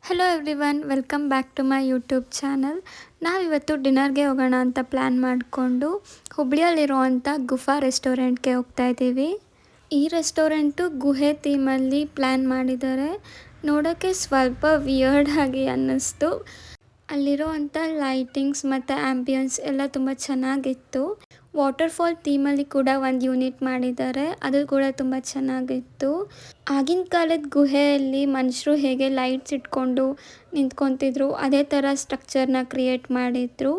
Hello everyone, welcome back to my YouTube channel. ನಾವಿವತ್ತು ಡಿನ್ನರ್ಗೆ ಹೋಗೋಣ ಅಂತ ಪ್ಲ್ಯಾನ್ ಮಾಡಿಕೊಂಡು ಹುಬ್ಳಿಯಲ್ಲಿರುವಂಥ ಗುಫಾ ರೆಸ್ಟೋರೆಂಟ್ಗೆ ಹೋಗ್ತಾ ಇದ್ದೀವಿ. ಈ ರೆಸ್ಟೋರೆಂಟು ಗುಹೆ ಥೀಮಲ್ಲಿ ಪ್ಲ್ಯಾನ್ ಮಾಡಿದ್ದಾರೆ. ನೋಡೋಕ್ಕೆ ಸ್ವಲ್ಪ ವಿಯರ್ಡ್ ಆಗಿ ಅನ್ನಿಸ್ತು. ಅಲ್ಲಿರೋವಂಥ ಲೈಟಿಂಗ್ಸ್ ಮತ್ತು ಆ್ಯಂಬಿಯನ್ಸ್ ಎಲ್ಲ ತುಂಬ ಚೆನ್ನಾಗಿತ್ತು. ವಾಟರ್ಫಾಲ್ ಥೀಮಲ್ಲಿ ಕೂಡ ಒಂದು ಯೂನಿಟ್ ಮಾಡಿದ್ದಾರೆ, ಅದು ಕೂಡ ತುಂಬ ಚೆನ್ನಾಗಿತ್ತು. ಆಗಿನ ಕಾಲದ ಗುಹೆಯಲ್ಲಿ ಮನುಷ್ಯರು ಹೇಗೆ ಲೈಟ್ಸ್ ಇಟ್ಕೊಂಡು ನಿಂತ್ಕೊತಿದ್ರು ಅದೇ ಥರ ಸ್ಟ್ರಕ್ಚರ್ನ ಕ್ರಿಯೇಟ್ ಮಾಡಿದ್ರು.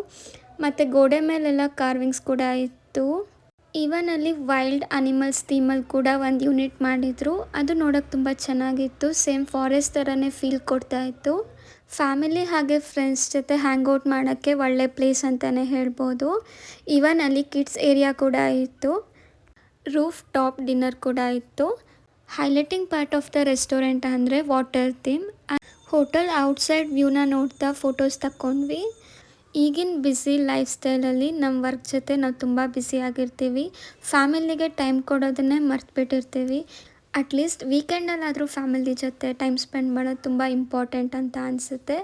ಮತ್ತು ಗೋಡೆ ಮೇಲೆಲ್ಲ ಕಾರ್ವಿಂಗ್ಸ್ ಕೂಡ ಇತ್ತು. ಈವನ್ ಅಲ್ಲಿ ವೈಲ್ಡ್ ಅನಿಮಲ್ಸ್ ಥೀಮಲ್ಲಿ ಕೂಡ ಒಂದು ಯೂನಿಟ್ ಮಾಡಿದ್ರು, ಅದು ನೋಡೋಕ್ಕೆ ತುಂಬ ಚೆನ್ನಾಗಿತ್ತು. ಸೇಮ್ ಫಾರೆಸ್ಟ್ ಥರನೇ ಫೀಲ್ ಕೊಡ್ತಾ ಇತ್ತು. ಫ್ಯಾಮಿಲಿ ಹಾಗೆ ಫ್ರೆಂಡ್ಸ್ ಜೊತೆ ಹ್ಯಾಂಗ್ ಔಟ್ ಮಾಡೋಕ್ಕೆ ಒಳ್ಳೆ ಪ್ಲೇಸ್ ಅಂತಲೇ ಹೇಳ್ಬೋದು. ಈವನ್ ಅಲ್ಲಿ ಕಿಡ್ಸ್ ಏರಿಯಾ ಕೂಡ ಇತ್ತು. ರೂಫ್ ಟಾಪ್ ಡಿನ್ನರ್ ಕೂಡ ಇತ್ತು. Highlighting part of the restaurant ಅಂದರೆ ವಾಟರ್ ಥೀಮ್. ಹೋಟೆಲ್ ಔಟ್ಸೈಡ್ ವ್ಯೂನ ನೋಡ್ತಾ ಫೋಟೋಸ್ ತಗೊಂಡ್ವಿ. ಈಗಿನ ಬ್ಯುಸಿ ಲೈಫ್ ಸ್ಟೈಲಲ್ಲಿ ನಮ್ಮ ವರ್ಕ್ ಜೊತೆ ನಾವು ತುಂಬ ಬ್ಯುಸಿಯಾಗಿರ್ತೀವಿ. ಫ್ಯಾಮಿಲಿಗೆ ಟೈಮ್ ಕೊಡೋದನ್ನೇ ಮರ್ತುಬಿಟ್ಟಿರ್ತೀವಿ. ಅಟ್ಲೀಸ್ಟ್ ವೀಕೆಂಡಲ್ಲಾದರೂ ಫ್ಯಾಮಿಲಿ ಜೊತೆ ಟೈಮ್ ಸ್ಪೆಂಡ್ ಮಾಡೋದು ತುಂಬ ಇಂಪಾರ್ಟೆಂಟ್ ಅಂತ ಅನಿಸುತ್ತೆ.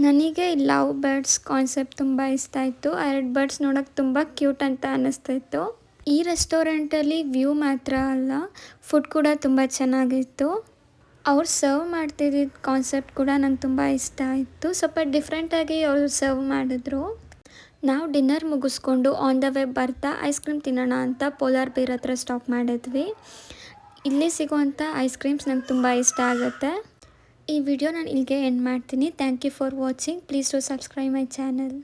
ನನಗೆ ಲವ್ ಬರ್ಡ್ಸ್ ಕಾನ್ಸೆಪ್ಟ್ ತುಂಬ ಇಷ್ಟ ಆಯಿತು. 2 ಬರ್ಡ್ಸ್ ನೋಡೋಕ್ಕೆ ತುಂಬ ಕ್ಯೂಟ್ ಅಂತ ಅನ್ನಿಸ್ತಾಯಿತ್ತು. ಈ ರೆಸ್ಟೋರೆಂಟಲ್ಲಿ ವ್ಯೂ ಮಾತ್ರ ಅಲ್ಲ, ಫುಡ್ ಕೂಡ ತುಂಬ ಚೆನ್ನಾಗಿತ್ತು. ಅವ್ರು ಸರ್ವ್ ಮಾಡ್ತಿದ್ದ ಕಾನ್ಸೆಪ್ಟ್ ಕೂಡ ನಂಗೆ ತುಂಬ ಇಷ್ಟ ಆಯಿತು. ಸ್ವಲ್ಪ ಡಿಫ್ರೆಂಟಾಗಿ ಅವರು ಸರ್ವ್ ಮಾಡಿದ್ರು. ನಾವು ಡಿನ್ನರ್ ಮುಗಿಸ್ಕೊಂಡು ಆನ್ ದ ವೇ ಬರ್ತಾ ಐಸ್ ಕ್ರೀಮ್ ತಿನ್ನೋಣ ಅಂತ ಪೋಲಾರ್ ಬೇರ್ ಹತ್ರ ಸ್ಟಾಪ್ ಮಾಡಿದ್ವಿ. ಇಲ್ಲಿ ಸಿಗೋವಂಥ ಐಸ್ ಕ್ರೀಮ್ಸ್ ನಂಗೆ ತುಂಬ ಇಷ್ಟ ಆಗುತ್ತೆ. ಈ ವಿಡಿಯೋ ನಾನು ಇಲ್ಲಿಗೆ ಎಂಡ್ ಮಾಡ್ತೀನಿ. Thank you for watching. Please to subscribe my channel.